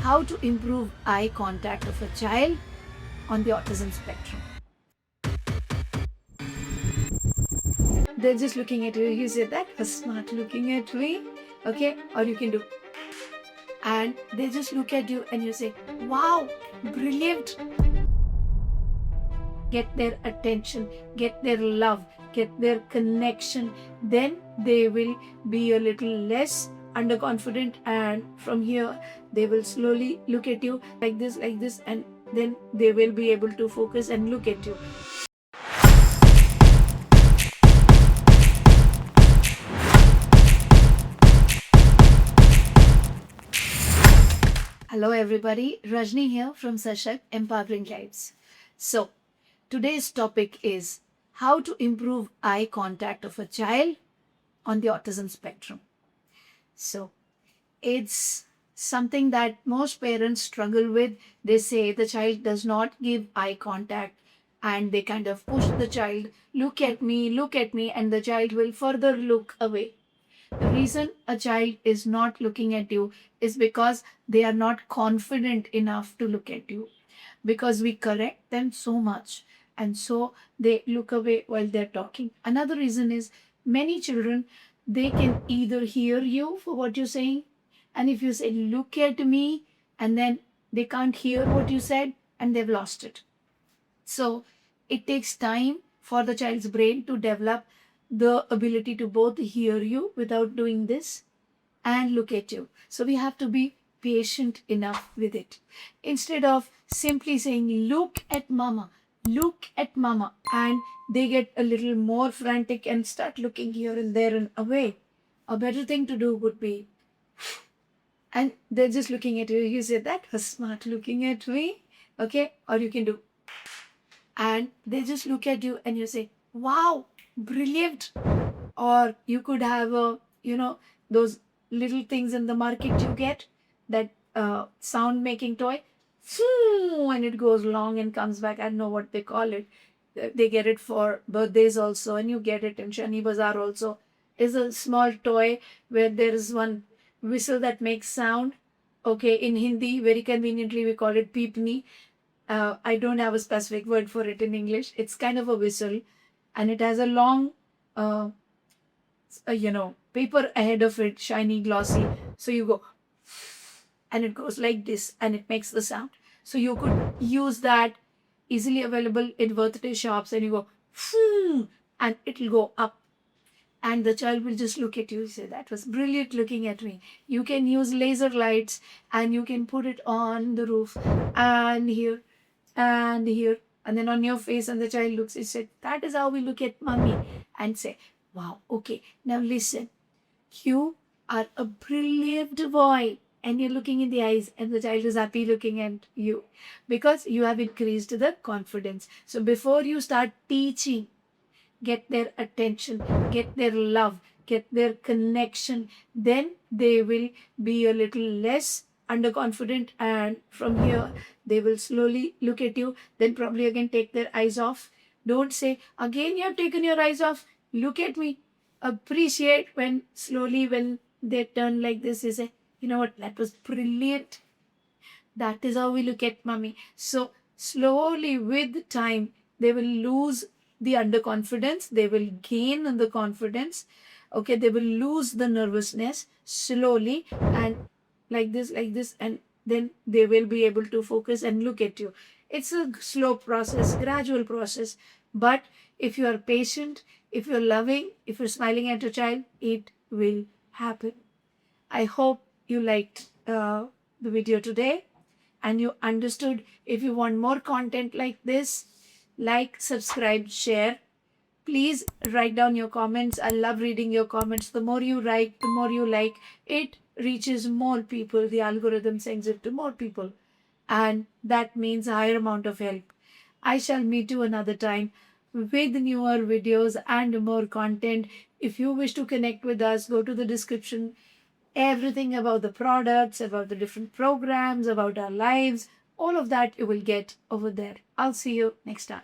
how to improve eye contact of a child on the autism spectrum. They're just looking at you. You say, that was smart looking at me. Okay, or you can do. And they just look at you and you say, wow, brilliant. Get their attention, get their love, get their connection. Then they will be a little less underconfident, and from here they will slowly look at you like this, and then they will be able to focus and look at you. Hello everybody, Rajni here from SASHAKT, Empowering Lives. So today's topic is how to improve eye contact of a child on the autism spectrum. So it's something that most parents struggle with. They say the child does not give eye contact, and they kind of push the child, look at me, and the child will further look away. The reason a child is not looking at you is because they are not confident enough to look at you, because we correct them so much, and so they look away while they're talking. Another reason is many children, they can either hear you for what you're saying, and if you say look at me, and then they can't hear what you said and they've lost it. So it takes time for the child's brain to develop the ability to both hear you without doing this and look at you. So we have to be patient enough with it. Instead of simply saying, look at mama, and they get a little more frantic and start looking here and there and away, a better thing to do would be, and they're just looking at you. You say, that was smart looking at me. Okay, or you can do, and they just look at you and you say, wow, brilliant. Or you could have those little things in the market you get, that sound making toy, and it goes long and comes back. I don't know what they call it. They get it for birthdays also, and you get it in Shani Bazaar also. Is a small toy where there is one whistle that makes sound. Okay, in Hindi, very conveniently we call it peepni. I don't have a specific word for it in English. It's kind of a whistle, and it has a long, paper ahead of it, shiny, glossy. So you go, and it goes like this, and it makes the sound. So you could use that, easily available in birthday shops, and you go, and it'll go up. And the child will just look at you and say, that was brilliant looking at me. You can use laser lights, and you can put it on the roof and here and here, and then on your face, and the child looks, it said, that is how we look at mommy, and say, wow, okay, now listen, you are a brilliant boy, and you're looking in the eyes, and the child is happy looking at you because you have increased the confidence. So before you start teaching, get their attention, get their love, get their connection. Then they will be a little less underconfident, and from here they will slowly look at you. Then probably again take their eyes off. Don't say, again you have taken your eyes off, look at me. Appreciate when slowly, when they turn like this, you say, you know what, that was brilliant. That is how we look at mommy. So slowly with time, they will lose the underconfidence, they will gain the confidence. Okay, they will lose the nervousness slowly, and like this, and then they will be able to focus and look at you. It's a slow process, gradual process. But if you are patient, if you're loving, if you're smiling at your child, it will happen. I hope you liked the video today and you understood. If you want more content like this, like, subscribe, share. Please write down your comments. I love reading your comments. The more you write, the more you like, it reaches more people. The algorithm sends it to more people, and that means a higher amount of help. I shall meet you another time with newer videos and more content. If you wish to connect with us, go to the description. Everything about the products, about the different programs, about our lives, all of that you will get over there. I'll see you next time.